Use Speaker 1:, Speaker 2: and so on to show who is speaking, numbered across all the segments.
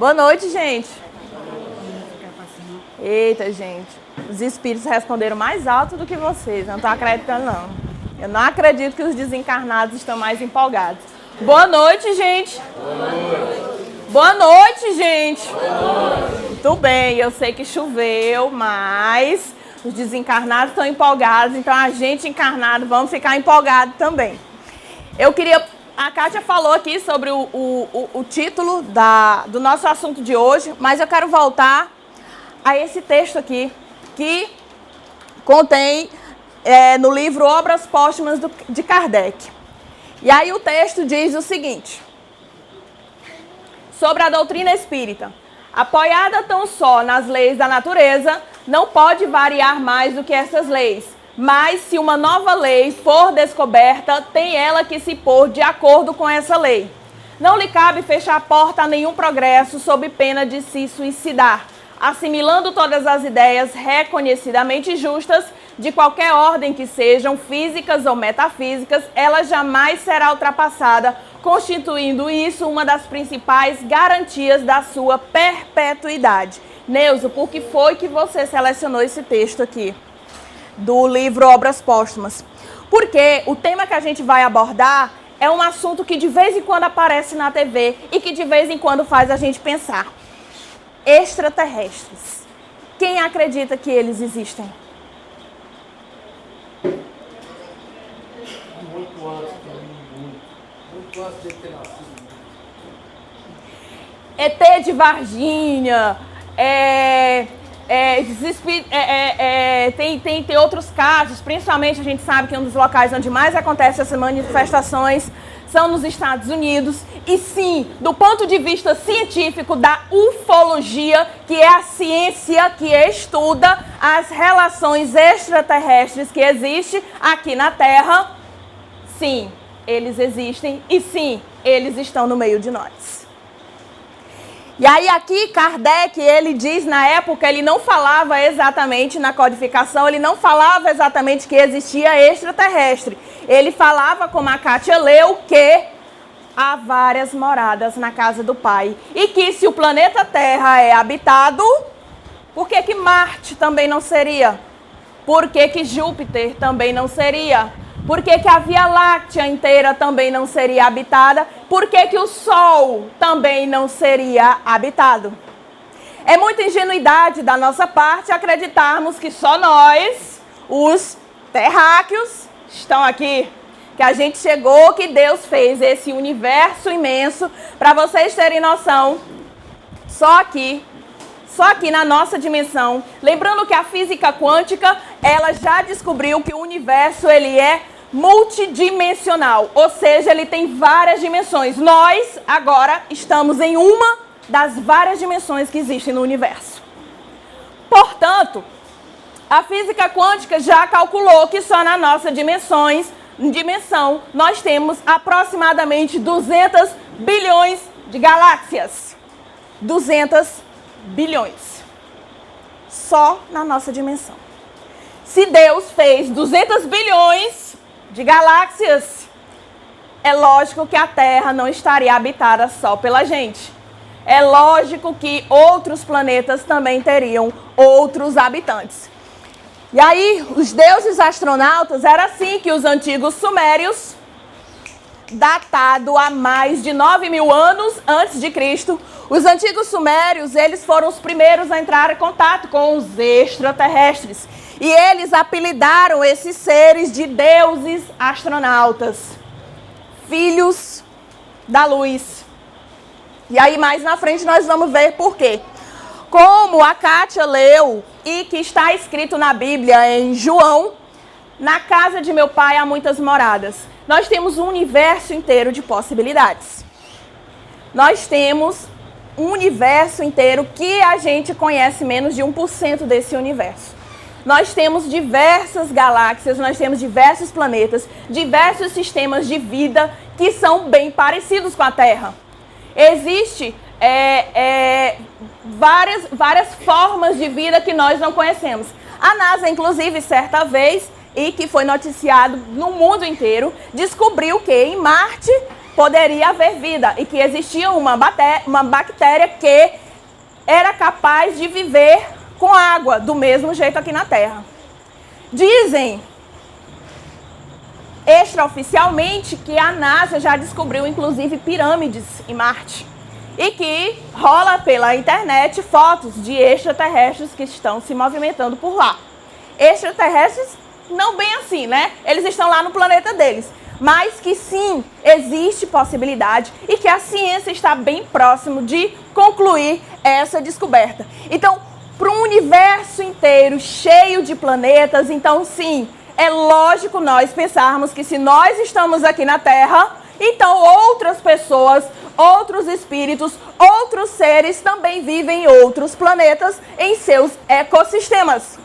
Speaker 1: Boa noite, gente. Eita, gente. Os espíritos responderam mais alto do que vocês. Eu não estou acreditando, não. Eu não acredito que os desencarnados estão mais empolgados. Boa noite, gente. Boa noite, gente. Muito bem, eu sei que choveu, mas os desencarnados estão empolgados, então a gente encarnado vamos ficar empolgado também. A Kátia falou aqui sobre o título do nosso assunto de hoje, mas eu quero voltar a esse texto aqui, que contém no livro Obras Póstumas de Kardec. E aí o texto diz o seguinte: sobre a doutrina espírita, apoiada tão só nas leis da natureza, não pode variar mais do que essas leis. Mas se uma nova lei for descoberta, tem ela que se pôr de acordo com essa lei. Não lhe cabe fechar a porta a nenhum progresso sob pena de se suicidar, assimilando todas as ideias reconhecidamente justas, de qualquer ordem que sejam, físicas ou metafísicas, ela jamais será ultrapassada, constituindo isso uma das principais garantias da sua perpetuidade. Neuza, por que foi que você selecionou esse texto aqui do livro Obras Póstumas? Porque o tema que a gente vai abordar é um assunto que de vez em quando aparece na TV e que de vez em quando faz a gente pensar. Extraterrestres. Quem acredita que eles existem? Muito antes de ter nascido. ET de Varginha, tem outros casos, principalmente a gente sabe que um dos locais onde mais acontecem essas manifestações são nos Estados Unidos. E sim, do ponto de vista científico da ufologia, que é a ciência que estuda as relações extraterrestres que existem aqui na Terra, sim, eles existem e sim, eles estão no meio de nós. E aí aqui Kardec, ele diz, na época, ele não falava exatamente na codificação, ele não falava exatamente que existia extraterrestre. Ele falava, como a Kátia leu, que há várias moradas na casa do Pai. E que se o planeta Terra é habitado, por que que Marte também não seria? Por que que Júpiter também não seria? Por que que a Via Láctea inteira também não seria habitada? Por que que o Sol também não seria habitado? É muita ingenuidade da nossa parte acreditarmos que só nós, os terráqueos, estão aqui. Que a gente chegou, que Deus fez esse universo imenso. Para vocês terem noção, só aqui na nossa dimensão. Lembrando que a física quântica, ela já descobriu que o universo, ele é multidimensional, ou seja, ele tem várias dimensões. Nós, agora, estamos em uma das várias dimensões que existem no universo. Portanto, a física quântica já calculou que só na nossa dimensão nós temos aproximadamente 200 bilhões de galáxias. 200 bilhões. Só na nossa dimensão. Se Deus fez 200 bilhões de galáxias, é lógico que a Terra não estaria habitada só pela gente. É lógico que outros planetas também teriam outros habitantes. E aí, os deuses astronautas, era assim que os antigos sumérios, datado a mais de 9.000 anos antes de Cristo, os antigos sumérios, eles foram os primeiros a entrar em contato com os extraterrestres. E eles apelidaram esses seres de deuses astronautas, filhos da luz. E aí mais na frente nós vamos ver por quê. Como a Kátia leu e que está escrito na Bíblia em João, na casa de meu pai há muitas moradas. Nós temos um universo inteiro de possibilidades. Nós temos um universo inteiro que a gente conhece menos de 1% desse universo. Nós temos diversas galáxias, nós temos diversos planetas, diversos sistemas de vida que são bem parecidos com a Terra. Existem várias formas de vida que nós não conhecemos. A NASA, inclusive, certa vez, e que foi noticiado no mundo inteiro, descobriu que em Marte poderia haver vida e que existia uma bactéria que era capaz de viver com água, do mesmo jeito aqui na Terra. Dizem, extraoficialmente, que a NASA já descobriu, inclusive, pirâmides em Marte. E que rola pela internet fotos de extraterrestres que estão se movimentando por lá. Extraterrestres, não bem assim, né? Eles estão lá no planeta deles. Mas que sim, existe possibilidade e que a ciência está bem próximo de concluir essa descoberta. Então, para um universo inteiro cheio de planetas, então sim, é lógico nós pensarmos que se nós estamos aqui na Terra, então outras pessoas, outros espíritos, outros seres também vivem em outros planetas, em seus ecossistemas.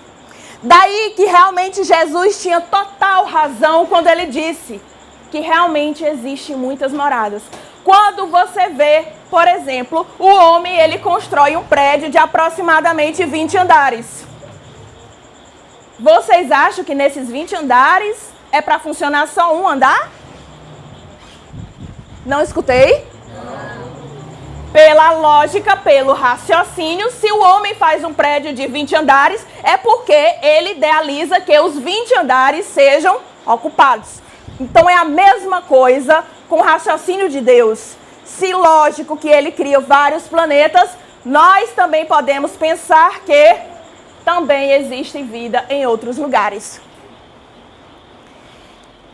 Speaker 1: Daí que realmente Jesus tinha total razão quando ele disse que realmente existem muitas moradas. Quando você vê, por exemplo, o homem, ele constrói um prédio de aproximadamente 20 andares. Vocês acham que nesses 20 andares é para funcionar só um andar? Não escutei? Pela lógica, pelo raciocínio, se o homem faz um prédio de 20 andares, é porque ele idealiza que os 20 andares sejam ocupados. Então é a mesma coisa com o raciocínio de Deus. Se lógico que ele cria vários planetas, nós também podemos pensar que também existe vida em outros lugares.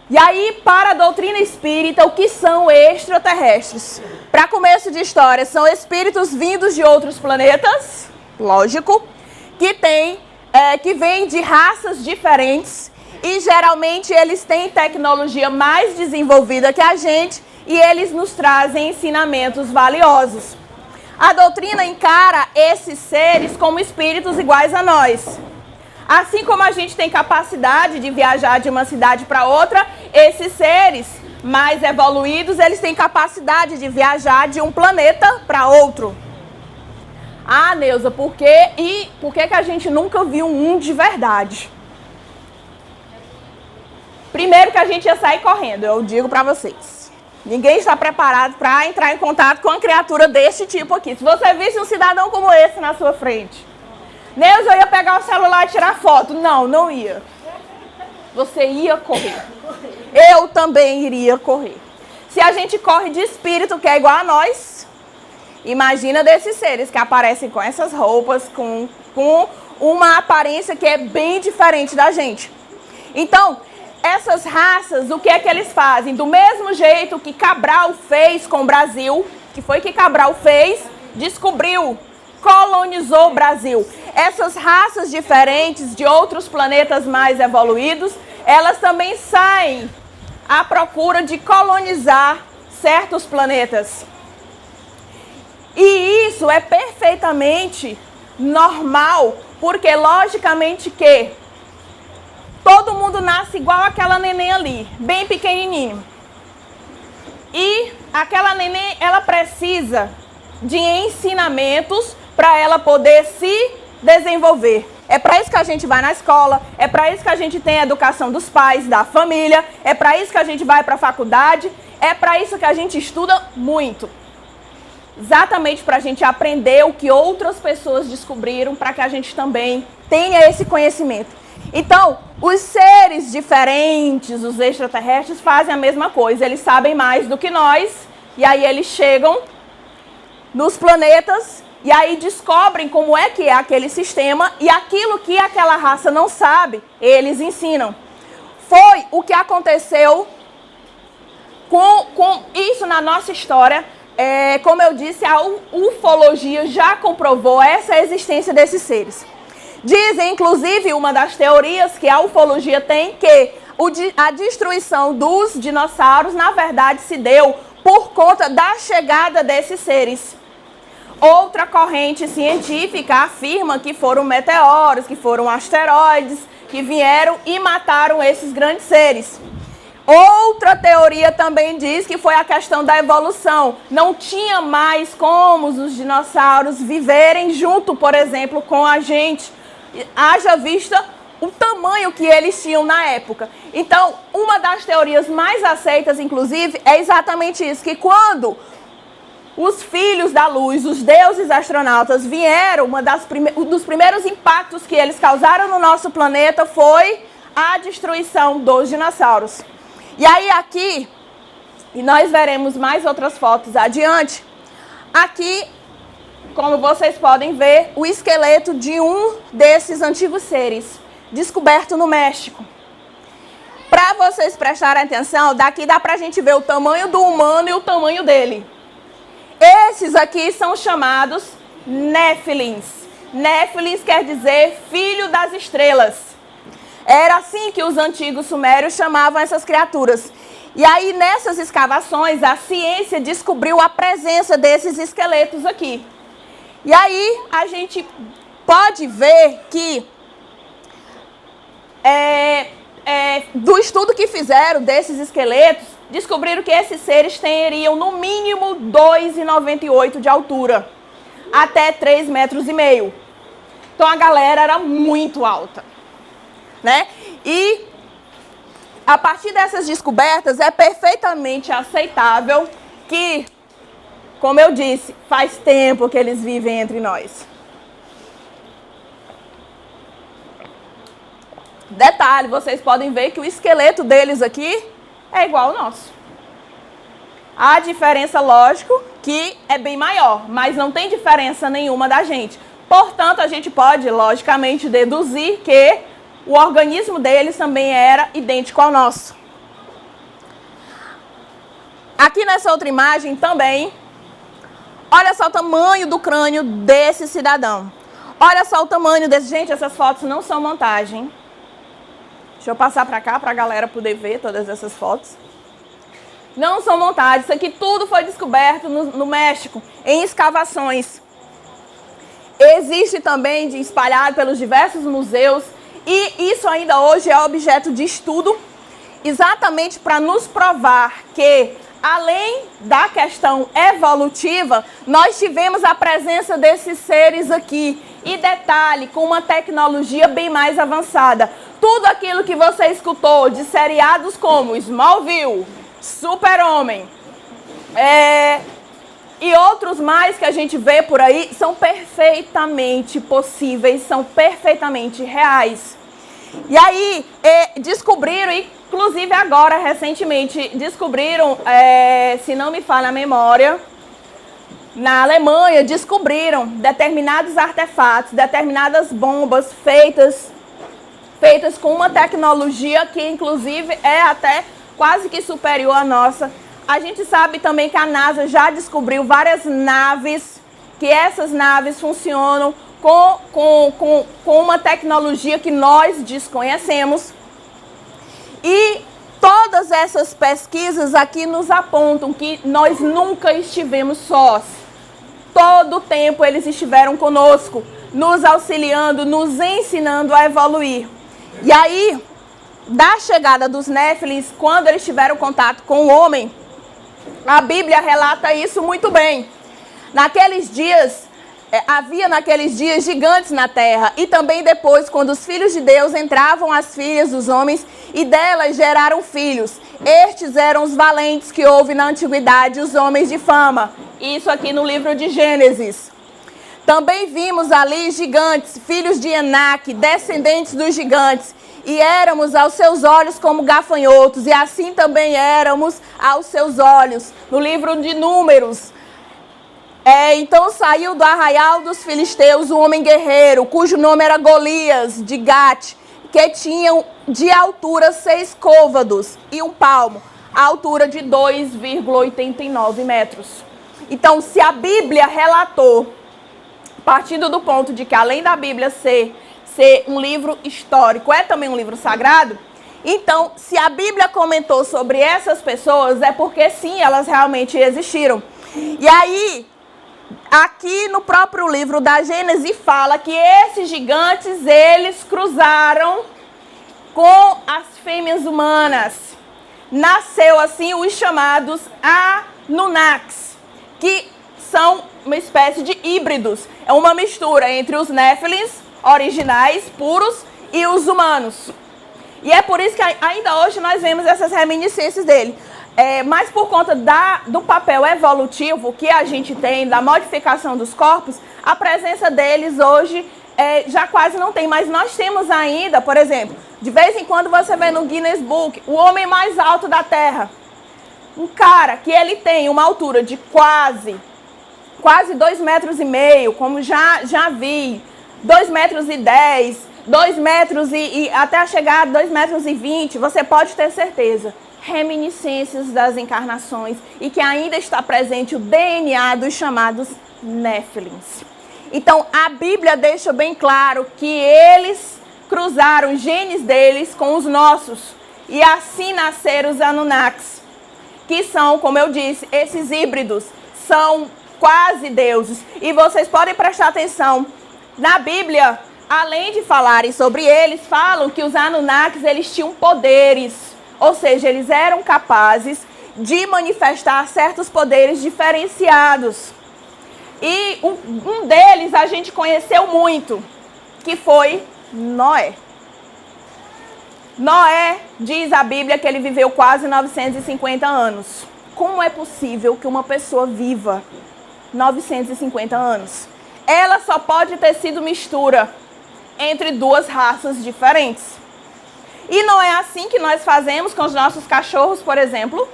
Speaker 1: E aí, para a doutrina espírita, o que são extraterrestres? Para começo de história, são espíritos vindos de outros planetas, lógico, que vêm de raças diferentes. E geralmente eles têm tecnologia mais desenvolvida que a gente e eles nos trazem ensinamentos valiosos. A doutrina encara esses seres como espíritos iguais a nós. Assim como a gente tem capacidade de viajar de uma cidade para outra, esses seres mais evoluídos, eles têm capacidade de viajar de um planeta para outro. Ah, Neuza, por quê? E por que a gente nunca viu um de verdade? Primeiro que a gente ia sair correndo, eu digo pra vocês. Ninguém está preparado para entrar em contato com uma criatura desse tipo aqui. Se você visse um cidadão como esse na sua frente, Neuza, eu ia pegar o celular e tirar foto. Não, não ia. Você ia correr. Eu também iria correr. Se a gente corre de espírito que é igual a nós, imagina desses seres que aparecem com essas roupas, com uma aparência que é bem diferente da gente. Então, essas raças, o que é que eles fazem? Do mesmo jeito que Cabral fez com o Brasil, que foi que Cabral fez, descobriu, colonizou o Brasil. Essas raças diferentes de outros planetas mais evoluídos, elas também saem à procura de colonizar certos planetas. E isso é perfeitamente normal, porque logicamente que todo mundo nasce igual aquela neném ali, bem pequenininho. E aquela neném, ela precisa de ensinamentos para ela poder se desenvolver. É para isso que a gente vai na escola, é para isso que a gente tem a educação dos pais, da família, é para isso que a gente vai para a faculdade, é para isso que a gente estuda muito. Exatamente para a gente aprender o que outras pessoas descobriram, para que a gente também tenha esse conhecimento. Então, os seres diferentes, os extraterrestres, fazem a mesma coisa. Eles sabem mais do que nós, e aí eles chegam nos planetas, e aí descobrem como é que é aquele sistema, e aquilo que aquela raça não sabe, eles ensinam. Foi o que aconteceu com isso na nossa história. Como eu disse, a ufologia já comprovou essa existência desses seres. Dizem, inclusive, uma das teorias que a ufologia tem, que a destruição dos dinossauros, na verdade, se deu por conta da chegada desses seres. Outra corrente científica afirma que foram meteoros, que foram asteroides, que vieram e mataram esses grandes seres. Outra teoria também diz que foi a questão da evolução. Não tinha mais como os dinossauros viverem junto, por exemplo, com a gente. Haja vista o tamanho que eles tinham na época. Então, uma das teorias mais aceitas, inclusive, é exatamente isso, que quando os filhos da luz, os deuses astronautas, vieram, um dos primeiros impactos que eles causaram no nosso planeta foi a destruição dos dinossauros. E aí aqui, e nós veremos mais outras fotos adiante, aqui, como vocês podem ver, o esqueleto de um desses antigos seres, descoberto no México. Para vocês prestarem atenção, daqui dá pra gente ver o tamanho do humano e o tamanho dele. Esses aqui são chamados Néfilins. Néfilins quer dizer filho das estrelas. Era assim que os antigos sumérios chamavam essas criaturas. E aí, nessas escavações, a ciência descobriu a presença desses esqueletos aqui. E aí, a gente pode ver que, do estudo que fizeram desses esqueletos, descobriram que esses seres teriam no mínimo 2,98 m de altura, até 3,5 metros. Então a galera era muito alta, né? E a partir dessas descobertas é perfeitamente aceitável que, como eu disse, faz tempo que eles vivem entre nós. Detalhe, vocês podem ver que o esqueleto deles aqui é igual ao nosso. A diferença, lógico, que é bem maior, mas não tem diferença nenhuma da gente. Portanto, a gente pode, logicamente, deduzir que o organismo deles também era idêntico ao nosso. Aqui nessa outra imagem também, olha só o tamanho do crânio desse cidadão. Olha só o tamanho desse... Gente, essas fotos não são montagem. Deixa eu passar para cá para a galera poder ver todas essas fotos. Não são montagens. Isso aqui tudo foi descoberto no México, em escavações. Existe também espalhado pelos diversos museus. E isso ainda hoje é objeto de estudo, exatamente para nos provar que, além da questão evolutiva, nós tivemos a presença desses seres aqui. E detalhe, com uma tecnologia bem mais avançada. Tudo aquilo que você escutou de seriados como Smallville, Super-Homem, e outros mais que a gente vê por aí, são perfeitamente possíveis, são perfeitamente reais. E aí, descobriram, inclusive agora, recentemente, descobriram, se não me falha a memória, na Alemanha, descobriram determinados artefatos, determinadas bombas feitas com uma tecnologia que, inclusive, é até quase que superior à nossa. A gente sabe também que a NASA já descobriu várias naves, que essas naves funcionam com uma tecnologia que nós desconhecemos. E todas essas pesquisas aqui nos apontam que nós nunca estivemos sós. Todo o tempo eles estiveram conosco, nos auxiliando, nos ensinando a evoluir. E aí, da chegada dos Néfilins, quando eles tiveram contato com o homem, a Bíblia relata isso muito bem. Havia naqueles dias gigantes na terra, e também depois, quando os filhos de Deus entravam as filhas dos homens, e delas geraram filhos. Estes eram os valentes que houve na antiguidade, os homens de fama. Isso aqui no livro de Gênesis. Também vimos ali gigantes, filhos de Enaque, descendentes dos gigantes. E éramos aos seus olhos como gafanhotos, e assim também éramos aos seus olhos. No livro de Números. Então saiu do arraial dos filisteus um homem guerreiro, cujo nome era Golias, de Gate, que tinha de altura 6 côvados e 1 palmo, a altura de 2,89 metros. Então, se a Bíblia relatou, partindo do ponto de que além da Bíblia ser um livro histórico, é também um livro sagrado, então, se a Bíblia comentou sobre essas pessoas, é porque sim, elas realmente existiram. E aí, aqui no próprio livro da Gênesis fala que esses gigantes, eles cruzaram com as fêmeas humanas. Nasceu assim os chamados Anunnakis, que são uma espécie de híbridos. É uma mistura entre os Néfilins originais, puros, e os humanos. E é por isso que ainda hoje nós vemos essas reminiscências dele. Mas por conta do papel evolutivo que a gente tem, da modificação dos corpos, a presença deles hoje já quase não tem. Mas nós temos ainda, por exemplo, de vez em quando você vê no Guinness Book, o homem mais alto da Terra. Um cara que ele tem uma altura de quase 2,5 metros, como já vi, 2,10 metros, 2 metros e até chegar a 2,20 metros, você pode ter certeza. Reminiscências das encarnações e que ainda está presente o DNA dos chamados Néfilins. Então, a Bíblia deixa bem claro que eles cruzaram os genes deles com os nossos e assim nasceram os Anunnakis, que são, como eu disse, esses híbridos, são quase deuses. E vocês podem prestar atenção, na Bíblia, além de falarem sobre eles, falam que os Anunnakis, eles tinham poderes, ou seja, eles eram capazes de manifestar certos poderes diferenciados. E um deles a gente conheceu muito, que foi Noé. Noé, diz a Bíblia que ele viveu quase 950 anos. Como é possível que uma pessoa viva 950 anos? Ela só pode ter sido mistura entre duas raças diferentes. E não é assim que nós fazemos com os nossos cachorros, por exemplo.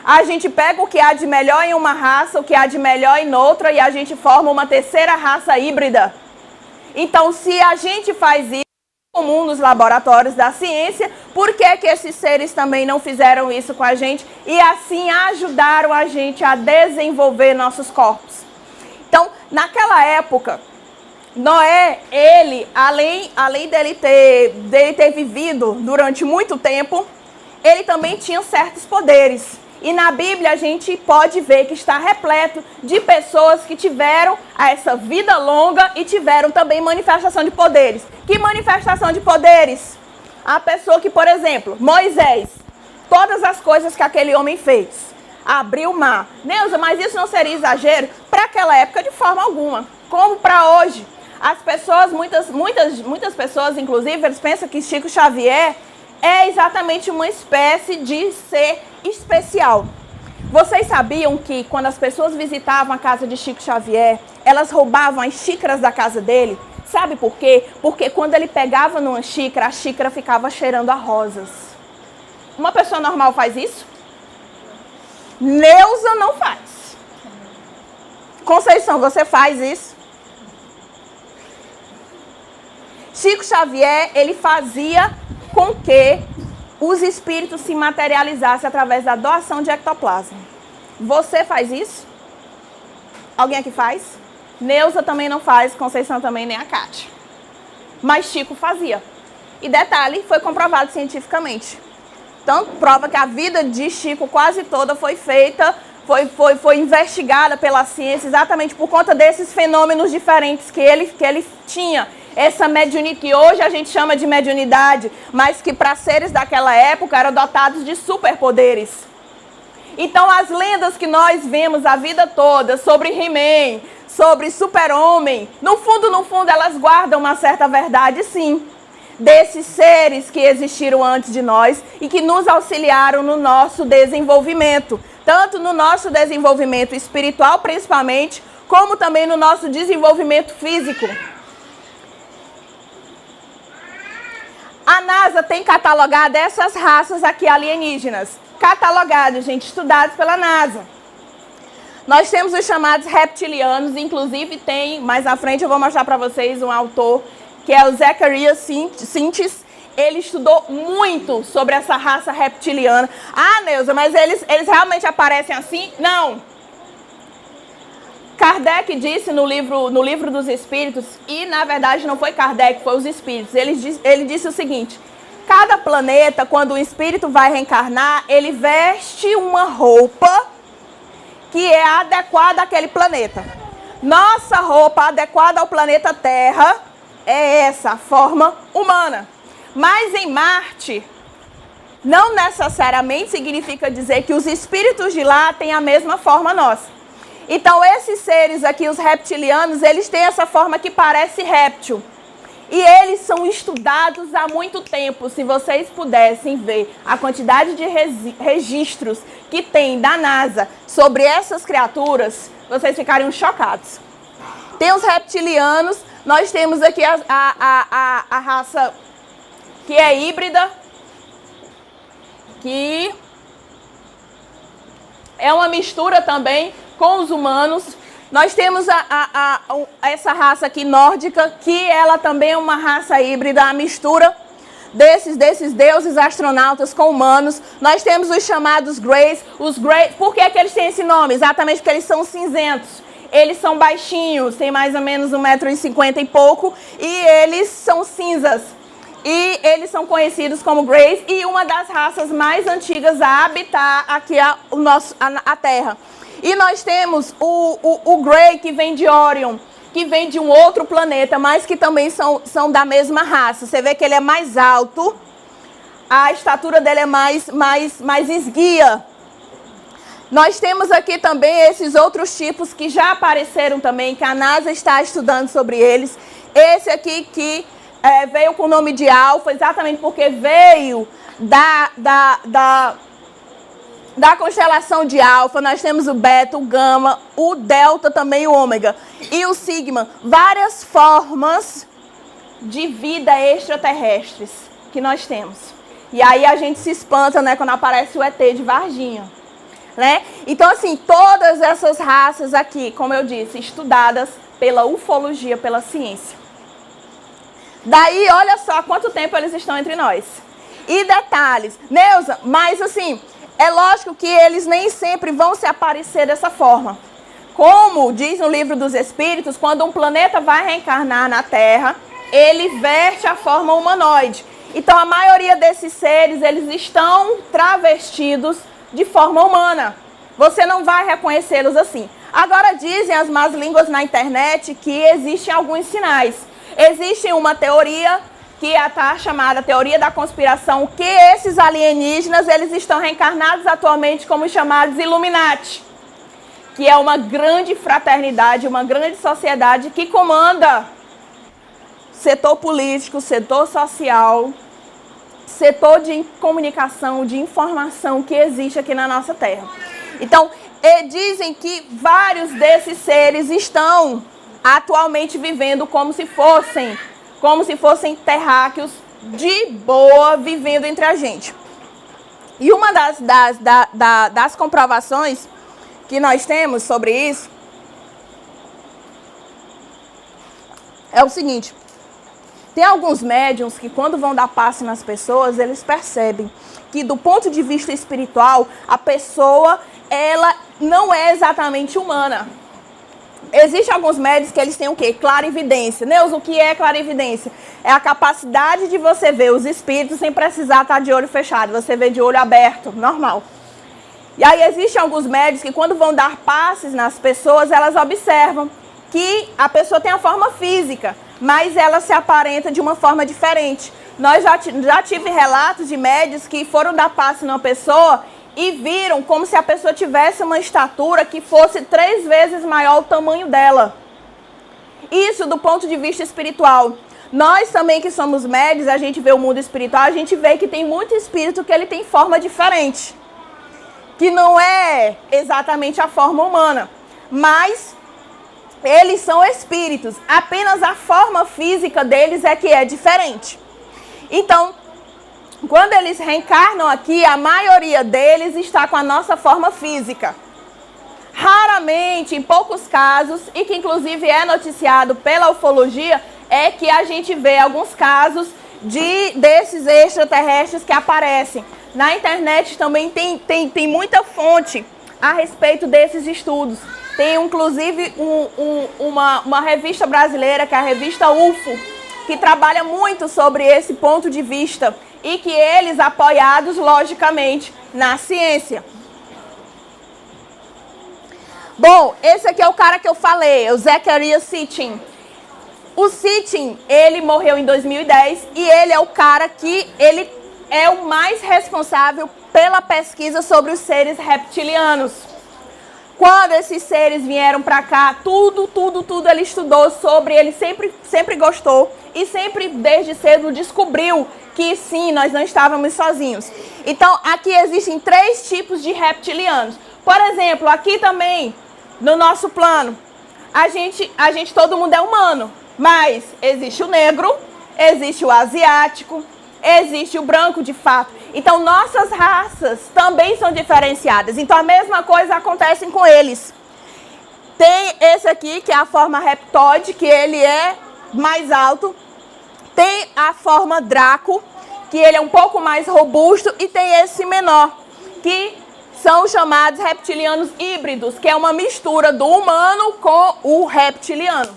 Speaker 1: A gente pega o que há de melhor em uma raça, o que há de melhor em outra, e a gente forma uma terceira raça híbrida. Então, se a gente faz isso comum nos laboratórios da ciência, por que que esses seres também não fizeram isso com a gente e assim ajudaram a gente a desenvolver nossos corpos? Então, naquela época, Noé, ele, além dele ter vivido durante muito tempo, ele também tinha certos poderes. E na Bíblia a gente pode ver que está repleto de pessoas que tiveram essa vida longa e tiveram também manifestação de poderes. Que manifestação de poderes? A pessoa que, por exemplo, Moisés, todas as coisas que aquele homem fez, abriu o mar. Neuza, mas isso não seria exagero? Para aquela época, de forma alguma. Como para hoje. As pessoas, muitas pessoas, inclusive, eles pensam que Chico Xavier é exatamente uma espécie de ser especial. Vocês sabiam que quando as pessoas visitavam a casa de Chico Xavier, elas roubavam as xícaras da casa dele? Sabe por quê? Porque quando ele pegava numa xícara, a xícara ficava cheirando a rosas. Uma pessoa normal faz isso? Neuza não faz. Conceição, você faz isso? Chico Xavier, ele fazia com que os espíritos se materializassem através da doação de ectoplasma. Você faz isso? Alguém aqui faz? Neuza também não faz, Conceição também, nem a Kátia. Mas Chico fazia. E detalhe, foi comprovado cientificamente. Então, prova que a vida de Chico quase toda foi feita, foi investigada pela ciência exatamente por conta desses fenômenos diferentes que ele tinha. Essa mediunidade, que hoje a gente chama de mediunidade, mas que para seres daquela época eram dotados de superpoderes. Então as lendas que nós vemos a vida toda sobre He-Man, sobre Super-Homem, no fundo elas guardam uma certa verdade, sim. Desses seres que existiram antes de nós e que nos auxiliaram no nosso desenvolvimento. Tanto no nosso desenvolvimento espiritual, principalmente, como também no nosso desenvolvimento físico. A NASA tem catalogado essas raças aqui alienígenas. Catalogadas, gente, estudados pela NASA. Nós temos os chamados reptilianos, inclusive tem, mais à frente eu vou mostrar para vocês um autor, que é o Zecharia Sitchin. Ele estudou muito sobre essa raça reptiliana. Ah, Neuza, mas eles realmente aparecem assim? Não. Kardec disse no livro dos Espíritos, e na verdade não foi Kardec, foi os Espíritos. Ele disse o seguinte: cada planeta, quando o espírito vai reencarnar, ele veste uma roupa que é adequada àquele planeta. Nossa roupa adequada ao planeta Terra é essa, a forma humana. Mas em Marte, não necessariamente significa dizer que os espíritos de lá têm a mesma forma nossa. Então esses seres aqui, os reptilianos, eles têm essa forma que parece réptil. E eles são estudados há muito tempo. Se vocês pudessem ver a quantidade de registros que tem da NASA sobre essas criaturas, vocês ficariam chocados. Tem os reptilianos, nós temos aqui a raça que é híbrida, que é uma mistura também com os humanos. Nós temos essa raça aqui nórdica, que ela também é uma raça híbrida, a mistura desses deuses astronautas com humanos. Nós temos os chamados Greys. Os Greys, por que eles têm esse nome? Exatamente porque eles são cinzentos. Eles são baixinhos, têm mais ou menos 1,50 m e pouco, e eles são cinzas. E eles são conhecidos como Greys, e uma das raças mais antigas a habitar aqui a Terra. E nós temos o Grey, que vem de Orion, que vem de um outro planeta, mas que também são da mesma raça. Você vê que ele é mais alto, a estatura dele é mais esguia. Nós temos aqui também esses outros tipos que já apareceram também, que a NASA está estudando sobre eles. Esse aqui que veio com o nome de Alfa, exatamente porque veio da constelação de Alfa. Nós temos o Beta, o Gama, o Delta também, o Ômega e o Sigma. Várias formas de vida extraterrestres que nós temos. E aí a gente se espanta, né, quando aparece o ET de Varginha, né? Então, assim, todas essas raças aqui, como eu disse, estudadas pela ufologia, pela ciência. Daí, olha só há quanto tempo eles estão entre nós. E detalhes, Neuza, mas assim, é lógico que eles nem sempre vão se aparecer dessa forma. Como diz no livro dos Espíritos, quando um planeta vai reencarnar na Terra, ele veste a forma humanoide. Então, a maioria desses seres, eles estão travestidos de forma humana. Você não vai reconhecê-los assim. Agora, dizem as más línguas na internet que existem alguns sinais. Existe uma teoria que está chamada teoria da conspiração, que esses alienígenas, eles estão reencarnados atualmente como chamados Illuminati, que é uma grande fraternidade, uma grande sociedade que comanda setor político, setor social, setor de comunicação, de informação que existe aqui na nossa Terra. Então, dizem que vários desses seres estão atualmente vivendo como se fossem terráqueos de boa, vivendo entre a gente. E uma das comprovações que nós temos sobre isso é o seguinte: tem alguns médiuns que, quando vão dar passe nas pessoas, eles percebem que, do ponto de vista espiritual, a pessoa, ela não é exatamente humana. Existem alguns médios que eles têm o quê? Clarividência. Neus, o que é clarividência? É a capacidade de você ver os espíritos sem precisar estar de olho fechado. Você vê de olho aberto, normal. E aí existem alguns médios que, quando vão dar passes nas pessoas, elas observam que a pessoa tem a forma física, mas ela se aparenta de uma forma diferente. Nós já tive relatos de médios que foram dar passe numa pessoa e viram como se a pessoa tivesse uma estatura que fosse 3 vezes maior o tamanho dela. Isso do ponto de vista espiritual. Nós também que somos médios, a gente vê o mundo espiritual, a gente vê que tem muito espírito que ele tem forma diferente, que não é exatamente a forma humana, mas eles são espíritos, apenas a forma física deles é que é diferente. Então, quando eles reencarnam aqui, a maioria deles está com a nossa forma física. Raramente, em poucos casos, e que inclusive é noticiado pela ufologia, é que a gente vê alguns casos desses extraterrestres que aparecem. Na internet também tem muita fonte a respeito desses estudos. Tem inclusive uma revista brasileira, que é a revista UFO, que trabalha muito sobre esse ponto de vista. E que eles apoiados, logicamente, na ciência. Bom, esse aqui é o cara que eu falei, o Zecharia Sitchin. O Sitchin, ele morreu em 2010 e ele é o cara que ele é o mais responsável pela pesquisa sobre os seres reptilianos. Quando esses seres vieram para cá, tudo ele estudou sobre, ele sempre gostou e sempre desde cedo descobriu que sim, nós não estávamos sozinhos. Então, aqui existem 3 tipos de reptilianos. Por exemplo, aqui também, no nosso plano, todo mundo é humano, mas existe o negro, existe o asiático, existe o branco de fato. Então, nossas raças também são diferenciadas. Então, a mesma coisa acontece com eles. Tem esse aqui, que é a forma reptoide, que ele é mais alto. Tem a forma Draco, que ele é um pouco mais robusto. E tem esse menor, que são chamados reptilianos híbridos, que é uma mistura do humano com o reptiliano.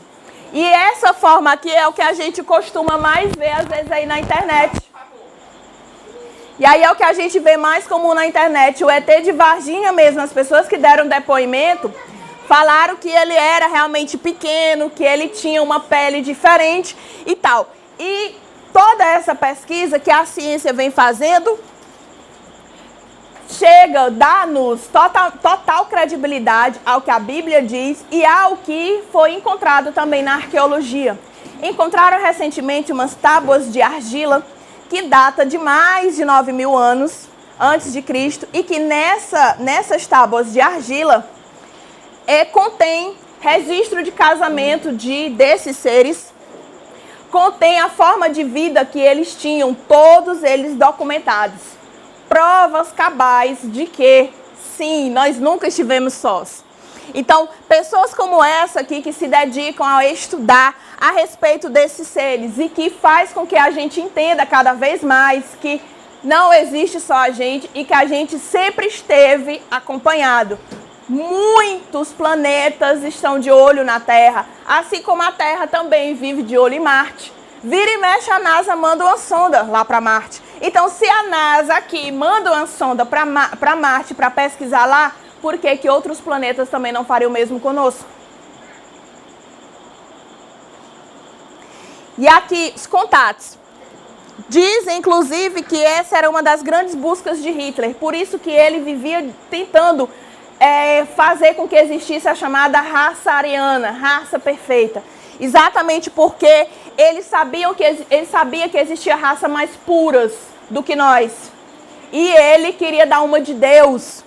Speaker 1: E essa forma aqui é o que a gente costuma mais ver, às vezes, aí na internet. E aí é o que a gente vê mais comum na internet. O ET de Varginha mesmo, as pessoas que deram depoimento, falaram que ele era realmente pequeno, que ele tinha uma pele diferente e tal. E toda essa pesquisa que a ciência vem fazendo, dá-nos total credibilidade ao que a Bíblia diz e ao que foi encontrado também na arqueologia. Encontraram recentemente umas tábuas de argila que data de mais de 9.000 anos antes de Cristo e que nessas tábuas de argila contém registro de casamento desses seres, contém a forma de vida que eles tinham, todos eles documentados. Provas cabais de que, sim, nós nunca estivemos sós. Então, pessoas como essa aqui que se dedicam a estudar a respeito desses seres e que faz com que a gente entenda cada vez mais que não existe só a gente e que a gente sempre esteve acompanhado. Muitos planetas estão de olho na Terra, assim como a Terra também vive de olho em Marte. Vira e mexe, a NASA manda uma sonda lá para Marte. Então, se a NASA aqui manda uma sonda para Marte para pesquisar lá, por que outros planetas também não fariam o mesmo conosco? E aqui, os contatos. Dizem, inclusive, que essa era uma das grandes buscas de Hitler. Por isso que ele vivia tentando fazer com que existisse a chamada raça ariana, raça perfeita. Exatamente porque ele sabia que existia raças mais puras do que nós. E ele queria dar uma de Deus,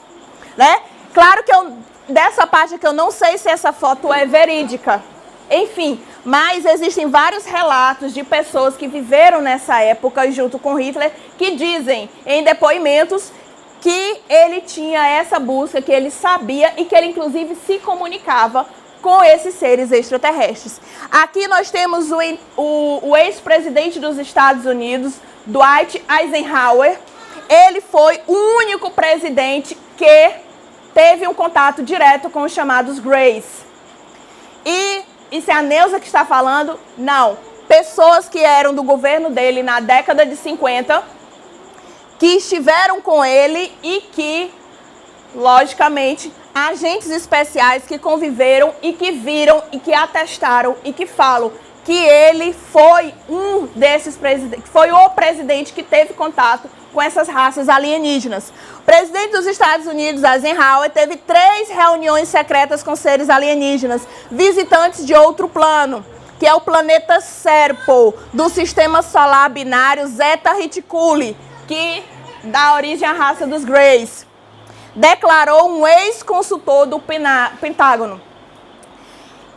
Speaker 1: né? Claro que dessa parte aqui eu não sei se essa foto é verídica. Enfim, mas existem vários relatos de pessoas que viveram nessa época junto com Hitler que dizem em depoimentos que ele tinha essa busca, que ele sabia e que ele inclusive se comunicava com esses seres extraterrestres. Aqui nós temos o ex-presidente dos Estados Unidos, Dwight Eisenhower. Ele foi o único presidente que teve um contato direto com os chamados Greys. E isso é a Neuza que está falando? Não. Pessoas que eram do governo dele na década de 50, que estiveram com ele e que, logicamente, agentes especiais que conviveram e que viram e que atestaram e que falam que ele foi um desses presidentes, foi o presidente que teve contato com essas raças alienígenas. O presidente dos Estados Unidos, Eisenhower, teve 3 reuniões secretas com seres alienígenas, visitantes de outro plano, que é o planeta Serpo, do sistema solar binário Zeta Reticuli, que dá origem à raça dos Greys. Declarou um ex-consultor do Pentágono.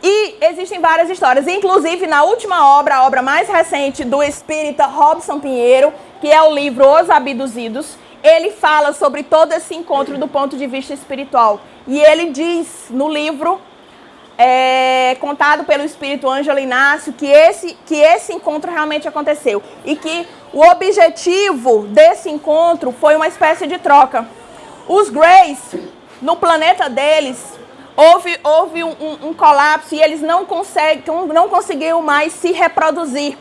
Speaker 1: E existem várias histórias, inclusive na última obra, a obra mais recente do espírita Robson Pinheiro, que é o livro Os Abduzidos, ele fala sobre todo esse encontro do ponto de vista espiritual. E ele diz no livro, contado pelo espírito Ângelo Inácio, que esse encontro realmente aconteceu. E que o objetivo desse encontro foi uma espécie de troca. Os Greys, no planeta deles, houve um colapso e eles não conseguiram mais se reproduzir.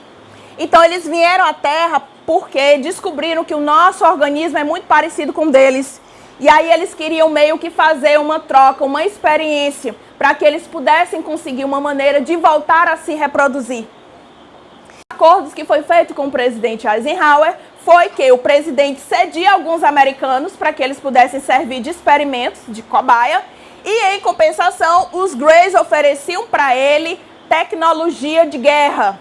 Speaker 1: Então eles vieram à Terra porque descobriram que o nosso organismo é muito parecido com o deles. E aí eles queriam meio que fazer uma troca, uma experiência, para que eles pudessem conseguir uma maneira de voltar a se reproduzir. Acordos que foi feito com o presidente Eisenhower foi que o presidente cedia alguns americanos para que eles pudessem servir de experimentos, de cobaia, E, em compensação, os Greys ofereciam para ele tecnologia de guerra.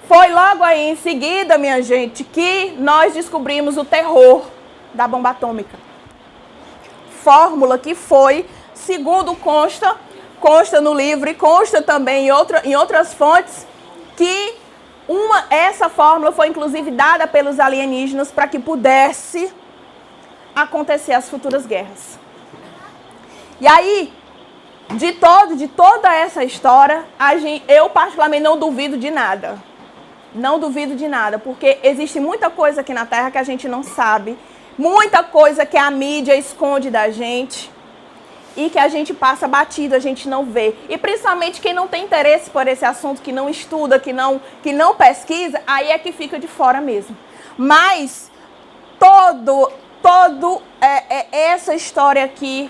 Speaker 1: Foi logo aí em seguida, minha gente, que nós descobrimos o terror da bomba atômica. Fórmula que foi, segundo consta no livro e consta também em outras fontes, que essa fórmula foi inclusive dada pelos alienígenas para que pudesse acontecer as futuras guerras. E aí, de toda essa história, eu particularmente não duvido de nada. Não duvido de nada, porque existe muita coisa aqui na Terra que a gente não sabe, muita coisa que a mídia esconde da gente e que a gente passa batido, a gente não vê. E principalmente quem não tem interesse por esse assunto, que não estuda, que não pesquisa, aí é que fica de fora mesmo. Mas essa história aqui,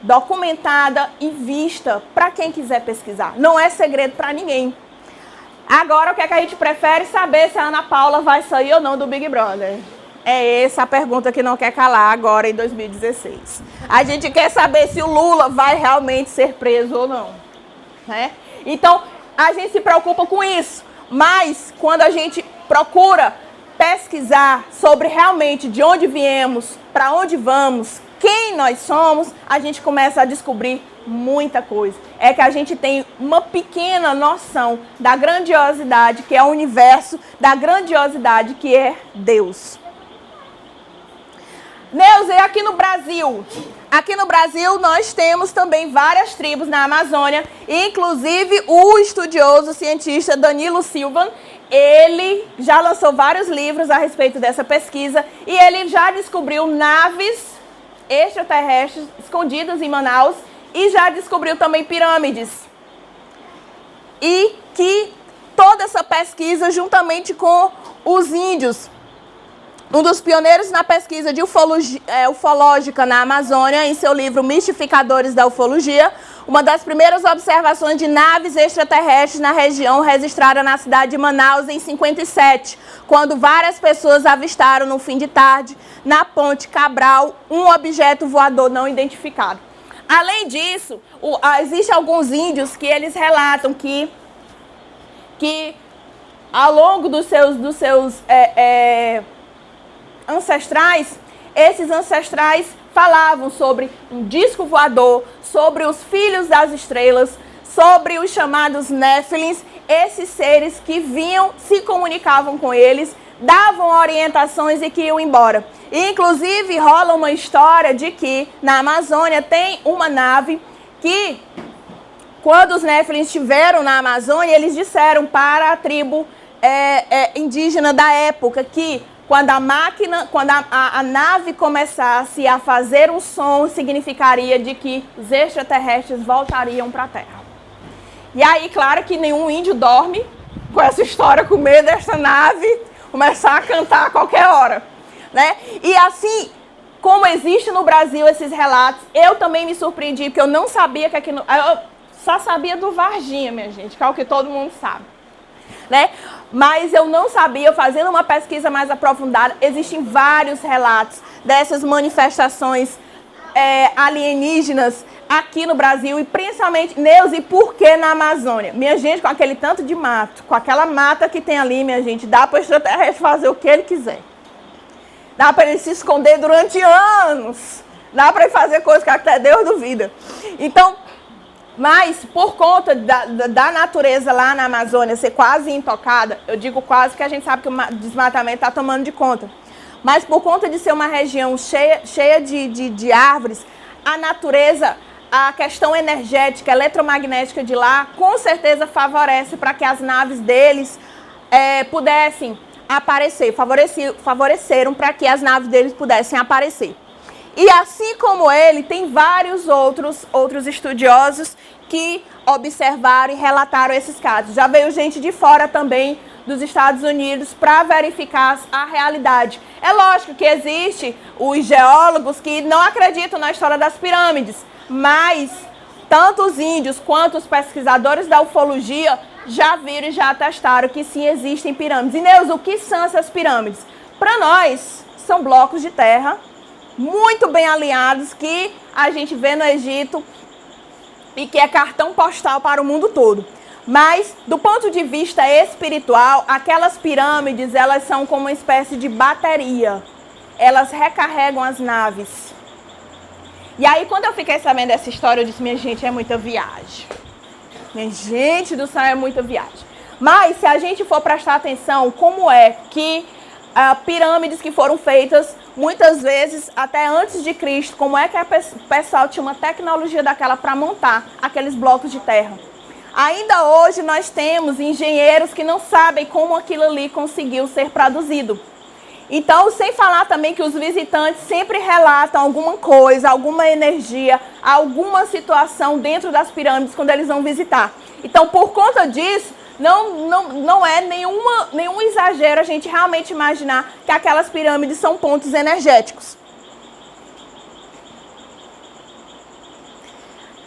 Speaker 1: documentada e vista para quem quiser pesquisar, não é segredo para ninguém. Agora, o que é que a gente prefere saber se a Ana Paula vai sair ou não do Big Brother? É essa a pergunta que não quer calar agora em 2016. A gente quer saber se o Lula vai realmente ser preso ou não, né? Então, a gente se preocupa com isso. Mas, quando a gente procura pesquisar sobre realmente de onde viemos, para onde vamos, quem nós somos, a gente começa a descobrir muita coisa. É que a gente tem uma pequena noção da grandiosidade que é o universo, da grandiosidade que é Deus. Neuza, e aqui no Brasil? Aqui no Brasil nós temos também várias tribos na Amazônia, inclusive o estudioso cientista Danilo Silva, ele já lançou vários livros a respeito dessa pesquisa e ele já descobriu naves extraterrestres escondidas em Manaus e já descobriu também pirâmides. E que toda essa pesquisa, juntamente com os índios, um dos pioneiros na pesquisa de ufológica na Amazônia, em seu livro Mistificadores da Ufologia, uma das primeiras observações de naves extraterrestres na região registrada na cidade de Manaus em 57, quando várias pessoas avistaram no fim de tarde, na Ponte Cabral, um objeto voador não identificado. Além disso, existem alguns índios que eles relatam que ao longo dos seus ancestrais, esses ancestrais falavam sobre um disco voador, sobre os filhos das estrelas, sobre os chamados Néfilins, esses seres que vinham, se comunicavam com eles, davam orientações e que iam embora. E, inclusive, rola uma história de que na Amazônia tem uma nave que, quando os Néfilins estiveram na Amazônia, eles disseram para a tribo indígena da época que quando a nave começasse a fazer um som, significaria de que os extraterrestres voltariam para a Terra. E aí, claro que nenhum índio dorme com essa história, com medo dessa nave começar a cantar a qualquer hora, né? E assim, como existe no Brasil esses relatos, eu também me surpreendi, porque eu não sabia que aqui eu só sabia do Varginha, minha gente, que é o que todo mundo sabe, né? Mas eu não sabia, fazendo uma pesquisa mais aprofundada, existem vários relatos dessas manifestações alienígenas aqui no Brasil e principalmente, Neuza, e por que na Amazônia? Minha gente, com aquele tanto de mato, com aquela mata que tem ali, minha gente, dá para o extraterrestre fazer o que ele quiser. Dá para ele se esconder durante anos. Dá para ele fazer coisas que até Deus duvida. Então, mas por conta da natureza lá na Amazônia ser quase intocada, eu digo quase que a gente sabe que o desmatamento está tomando de conta. Mas por conta de ser uma região cheia de árvores, a natureza, a questão energética, eletromagnética de lá, com certeza favorece para que as naves deles pudessem aparecer, favoreceram para que as naves deles pudessem aparecer. E assim como ele, tem vários outros estudiosos que observaram e relataram esses casos. Já veio gente de fora também dos Estados Unidos para verificar a realidade. É lógico que existe os geólogos que não acreditam na história das pirâmides, mas tanto os índios quanto os pesquisadores da ufologia já viram e já atestaram que sim, existem pirâmides. E Neuza, o que são essas pirâmides? Para nós, são blocos de terra muito bem alinhados que a gente vê no Egito e que é cartão postal para o mundo todo. Mas, do ponto de vista espiritual, aquelas pirâmides, elas são como uma espécie de bateria. Elas recarregam as naves. E aí, quando eu fiquei sabendo dessa história, eu disse, minha gente, é muita viagem. Minha gente do céu, é muita viagem. Mas, se a gente for prestar atenção, como é que pirâmides que foram feitas, muitas vezes, até antes de Cristo, como é que o pessoal tinha uma tecnologia daquela para montar aqueles blocos de terra. Ainda hoje, nós temos engenheiros que não sabem como aquilo ali conseguiu ser produzido. Então, sem falar também que os visitantes sempre relatam alguma coisa, alguma energia, alguma situação dentro das pirâmides quando eles vão visitar. Então, por conta disso, não é nenhum exagero a gente realmente imaginar que aquelas pirâmides são pontos energéticos.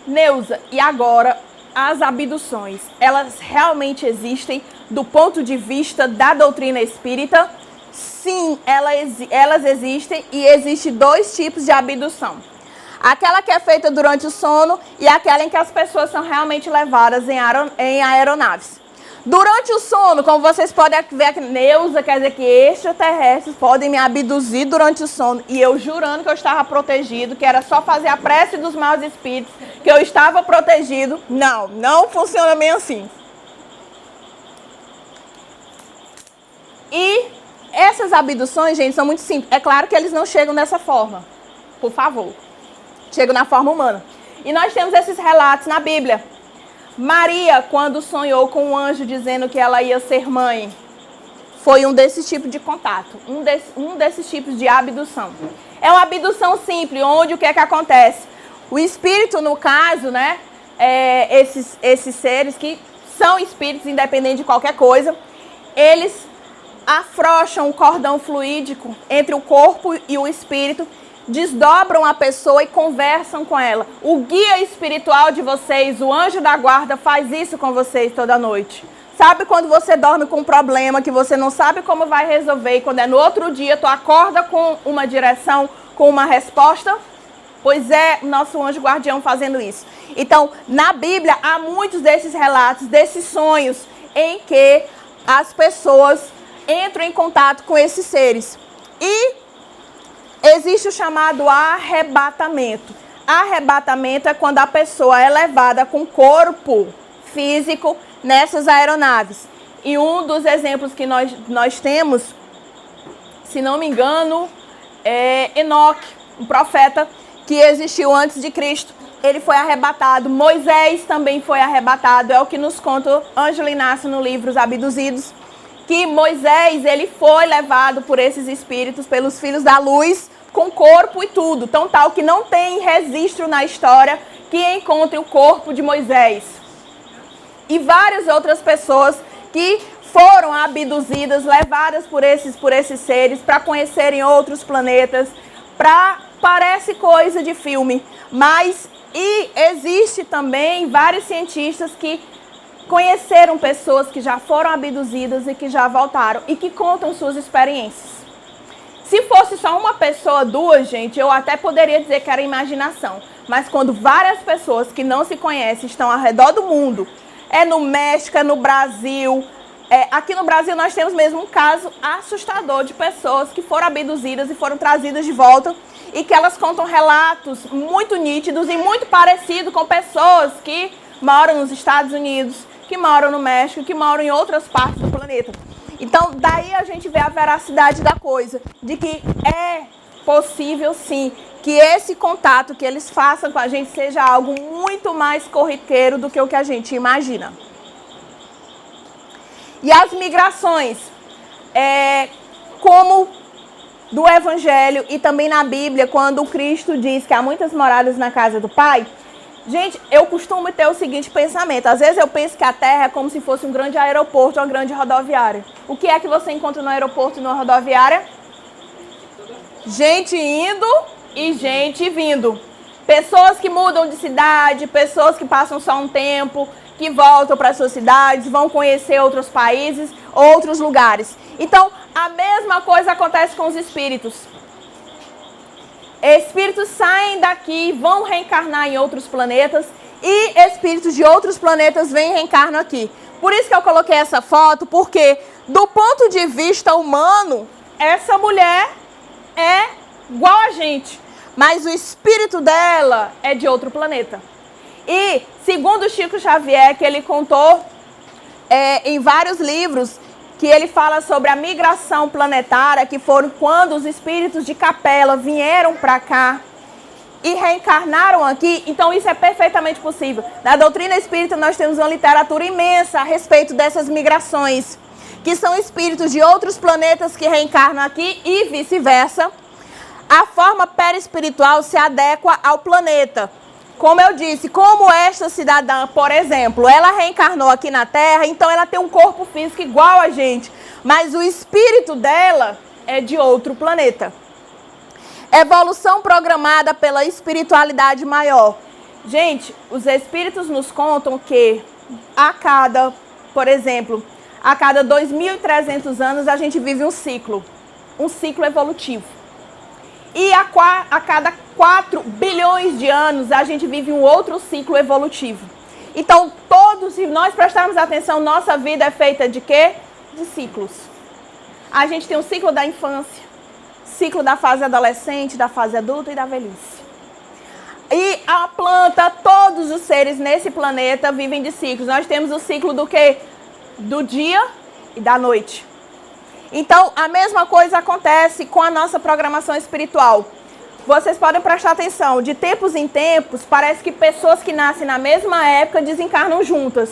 Speaker 1: Neuza, e agora as abduções, elas realmente existem do ponto de vista da doutrina espírita? Sim, elas existem e existem dois tipos de abdução. Aquela que é feita durante o sono e aquela em que as pessoas são realmente levadas em aeronaves. Durante o sono, como vocês podem ver aqui, Neuza, quer dizer que extraterrestres podem me abduzir durante o sono. E eu jurando que eu estava protegido, que era só fazer a prece dos maus espíritos, que eu estava protegido. Não funciona bem assim. E essas abduções, gente, são muito simples. É claro que eles não chegam dessa forma. Por favor. Chegam na forma humana. E nós temos esses relatos na Bíblia. Maria, quando sonhou com um anjo dizendo que ela ia ser mãe, foi um desses tipos de contato. Um desses tipos de abdução. É uma abdução simples, onde o que é que acontece? O espírito, no caso, né? Esses seres que são espíritos, independente de qualquer coisa, eles afrouxam o cordão fluídico entre o corpo e o espírito, desdobram a pessoa e conversam com ela. O guia espiritual de vocês, o anjo da guarda, faz isso com vocês toda noite. Sabe quando você dorme com um problema que você não sabe como vai resolver e quando é no outro dia tu acorda com uma direção, com uma resposta? Pois é, nosso anjo guardião fazendo isso. Então, na Bíblia há muitos desses relatos, desses sonhos em que as pessoas entram em contato com esses seres. E existe o chamado arrebatamento. Arrebatamento é quando a pessoa é levada com corpo físico nessas aeronaves. E um dos exemplos que nós temos, se não me engano, é Enoque, um profeta que existiu antes de Cristo. Ele foi arrebatado. Moisés também foi arrebatado. É o que nos conta Ângela Inácio no livro Os Abduzidos. Que Moisés, ele foi levado por esses espíritos, pelos filhos da luz, com corpo e tudo. Tão tal que não tem registro na história que encontre o corpo de Moisés. E várias outras pessoas que foram abduzidas, levadas por esses seres para conhecerem outros planetas. Parece coisa de filme, mas existe também vários cientistas que conheceram pessoas que já foram abduzidas e que já voltaram e que contam suas experiências. Se fosse só uma pessoa, duas, gente, eu até poderia dizer que era imaginação. Mas quando várias pessoas que não se conhecem estão ao redor do mundo, é no México, é no Brasil. Aqui no Brasil nós temos mesmo um caso assustador de pessoas que foram abduzidas e foram trazidas de volta e que elas contam relatos muito nítidos e muito parecidos com pessoas que moram nos Estados Unidos, que moram no México, que moram em outras partes do planeta. Então, daí a gente vê a veracidade da coisa, de que é possível, sim, que esse contato que eles façam com a gente seja algo muito mais corriqueiro do que o que a gente imagina. E as migrações, como do Evangelho e também na Bíblia, quando o Cristo diz que há muitas moradas na casa do Pai. Gente, eu costumo ter o seguinte pensamento. Às vezes eu penso que a Terra é como se fosse um grande aeroporto, uma grande rodoviária. O que é que você encontra no aeroporto e na rodoviária? Gente indo e gente vindo. Pessoas que mudam de cidade, pessoas que passam só um tempo, que voltam para suas cidades, vão conhecer outros países, outros lugares. Então, a mesma coisa acontece com os espíritos. Espíritos saem daqui, vão reencarnar em outros planetas e espíritos de outros planetas vêm e reencarnam aqui. Por isso que eu coloquei essa foto, porque do ponto de vista humano, essa mulher é igual a gente, mas o espírito dela é de outro planeta. E, segundo Chico Xavier, que ele contou em vários livros, que ele fala sobre a migração planetária, que foram quando os espíritos de Capela vieram para cá e reencarnaram aqui. Então isso é perfeitamente possível. Na doutrina espírita nós temos uma literatura imensa a respeito dessas migrações, que são espíritos de outros planetas que reencarnam aqui e vice-versa. A forma perispiritual se adequa ao planeta. Como eu disse, como esta cidadã, por exemplo, ela reencarnou aqui na Terra, então ela tem um corpo físico igual a gente, mas o espírito dela é de outro planeta. Evolução programada pela espiritualidade maior. Gente, os espíritos nos contam que por exemplo, a cada 2.300 anos a gente vive um ciclo evolutivo. E a cada 4 bilhões de anos a gente vive um outro ciclo evolutivo. Então, se nós prestarmos atenção, nossa vida é feita de quê? De ciclos. A gente tem um ciclo da infância, ciclo da fase adolescente, da fase adulta e da velhice. E a planta, todos os seres nesse planeta vivem de ciclos. Nós temos o ciclo do quê? Do dia e da noite. Então, a mesma coisa acontece com a nossa programação espiritual. Vocês podem prestar atenção, de tempos em tempos, parece que pessoas que nascem na mesma época desencarnam juntas.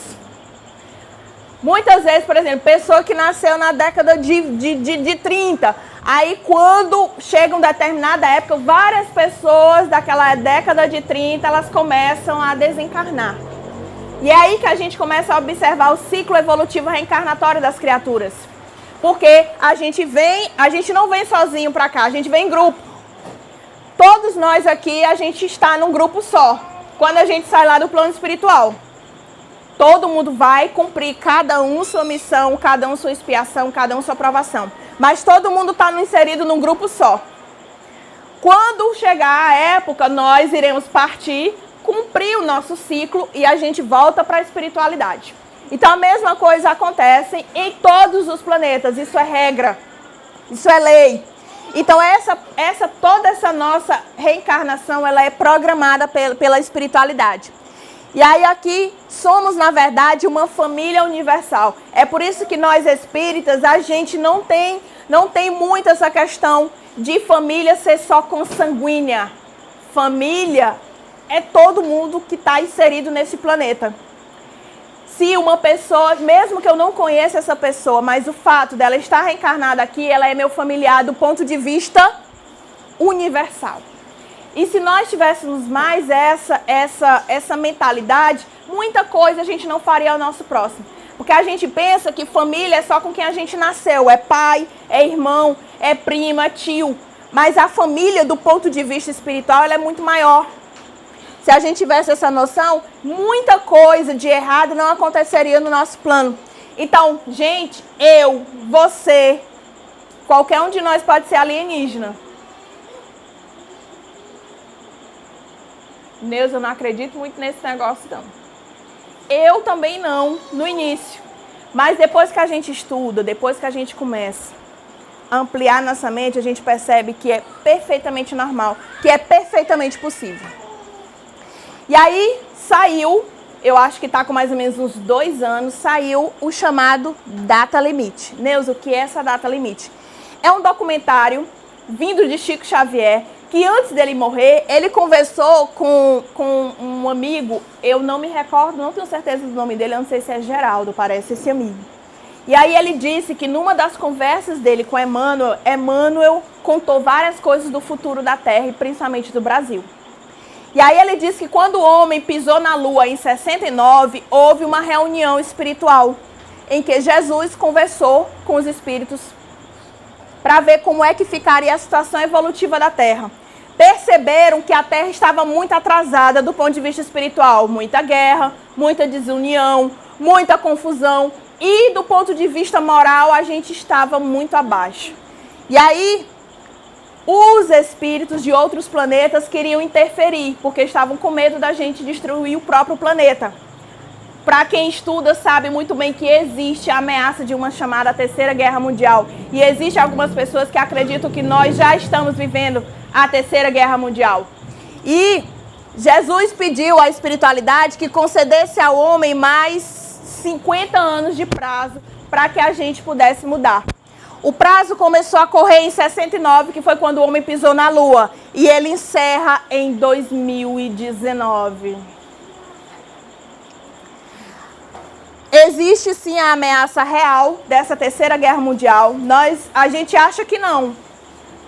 Speaker 1: Muitas vezes, por exemplo, pessoa que nasceu na década de 30, aí quando chega uma determinada época, várias pessoas daquela década de 30, elas começam a desencarnar. E é aí que a gente começa a observar o ciclo evolutivo reencarnatório das criaturas. Porque a gente não vem sozinho para cá, a gente vem em grupo. Todos nós aqui, a gente está num grupo só. Quando a gente sai lá do plano espiritual, todo mundo vai cumprir, cada um sua missão, cada um sua expiação, cada um sua provação. Mas todo mundo está inserido num grupo só. Quando chegar a época, nós iremos partir, cumprir o nosso ciclo e a gente volta para a espiritualidade. Então a mesma coisa acontece em todos os planetas, isso é regra, isso é lei. Então toda essa nossa reencarnação, ela é programada pela espiritualidade. E aí aqui somos, na verdade, uma família universal. É por isso que nós espíritas, a gente não tem muito essa questão de família ser só consanguínea. Família é todo mundo que está inserido nesse planeta. Se uma pessoa, mesmo que eu não conheça essa pessoa, mas o fato dela estar reencarnada aqui, ela é meu familiar do ponto de vista universal. E se nós tivéssemos mais essa mentalidade, muita coisa a gente não faria ao nosso próximo. Porque a gente pensa que família é só com quem a gente nasceu. É pai, é irmão, é prima, tio. Mas a família, do ponto de vista espiritual, ela é muito maior. Se a gente tivesse essa noção, muita coisa de errado não aconteceria no nosso plano. Então, gente, eu, você, qualquer um de nós pode ser alienígena. Neuza, eu não acredito muito nesse negócio, não. Eu também não, no início. Mas depois que a gente estuda, depois que a gente começa a ampliar nossa mente, a gente percebe que é perfeitamente normal, que é perfeitamente possível. E aí saiu, eu acho que está com mais ou menos uns 2 anos, saiu o chamado Data Limite. Neuza, o que é essa Data Limite? É um documentário vindo de Chico Xavier, que antes dele morrer, ele conversou com um amigo, eu não me recordo, não tenho certeza do nome dele, eu não sei se é Geraldo, parece esse amigo. E aí ele disse que numa das conversas dele com Emmanuel contou várias coisas do futuro da Terra e principalmente do Brasil. E aí ele disse que quando o homem pisou na Lua em 69, houve uma reunião espiritual em que Jesus conversou com os espíritos para ver como é que ficaria a situação evolutiva da Terra. Perceberam que a Terra estava muito atrasada do ponto de vista espiritual. Muita guerra, muita desunião, muita confusão. E do ponto de vista moral, a gente estava muito abaixo. E aí, os espíritos de outros planetas queriam interferir, porque estavam com medo da gente destruir o próprio planeta. Para quem estuda, sabe muito bem que existe a ameaça de uma chamada Terceira Guerra Mundial. E existem algumas pessoas que acreditam que nós já estamos vivendo a Terceira Guerra Mundial. E Jesus pediu à espiritualidade que concedesse ao homem mais 50 anos de prazo para que a gente pudesse mudar. O prazo começou a correr em 69, que foi quando o homem pisou na Lua. E ele encerra em 2019. Existe sim a ameaça real dessa Terceira Guerra Mundial. A gente acha que não.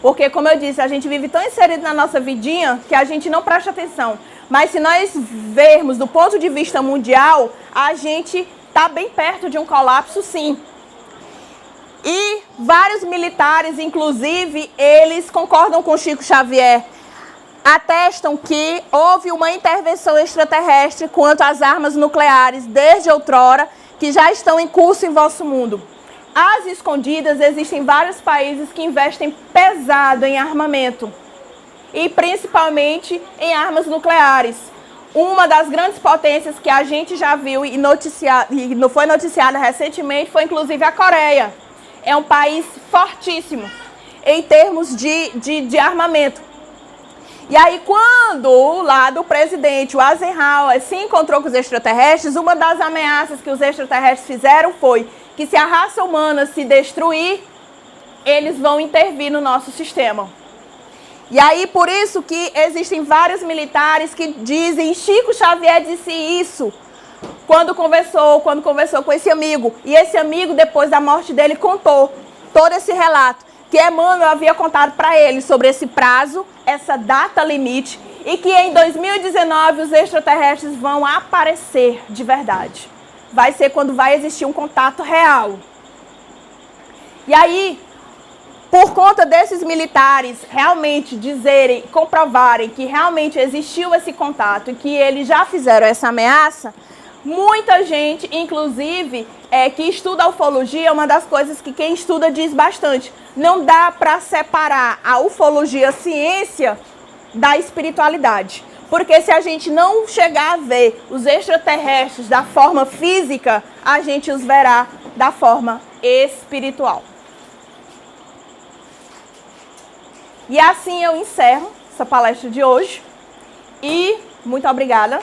Speaker 1: Porque, como eu disse, a gente vive tão inserido na nossa vidinha que a gente não presta atenção. Mas se nós vermos do ponto de vista mundial, a gente está bem perto de um colapso, sim. E vários militares, inclusive, eles concordam com Chico Xavier, atestam que houve uma intervenção extraterrestre quanto às armas nucleares desde outrora, que já estão em curso em vosso mundo. Às escondidas, existem vários países que investem pesado em armamento, e principalmente em armas nucleares. Uma das grandes potências que a gente já viu e foi noticiada recentemente foi inclusive a Coreia. É um país fortíssimo em termos de armamento. E aí, quando o lado do presidente, o Eisenhower, se encontrou com os extraterrestres, uma das ameaças que os extraterrestres fizeram foi que se a raça humana se destruir, eles vão intervir no nosso sistema. E aí, por isso que existem vários militares que dizem, Chico Xavier disse isso, quando conversou com esse amigo. E esse amigo, depois da morte dele, contou todo esse relato, que Emmanuel havia contado para ele sobre esse prazo, essa data limite, e que em 2019 os extraterrestres vão aparecer de verdade. Vai ser quando vai existir um contato real. E aí, por conta desses militares realmente dizerem, comprovarem que realmente existiu esse contato e que eles já fizeram essa ameaça, muita gente, inclusive, que estuda a ufologia, é uma das coisas que quem estuda diz bastante. Não dá para separar a ufologia, a ciência, da espiritualidade. Porque se a gente não chegar a ver os extraterrestres da forma física, a gente os verá da forma espiritual. E assim eu encerro essa palestra de hoje. E muito obrigada.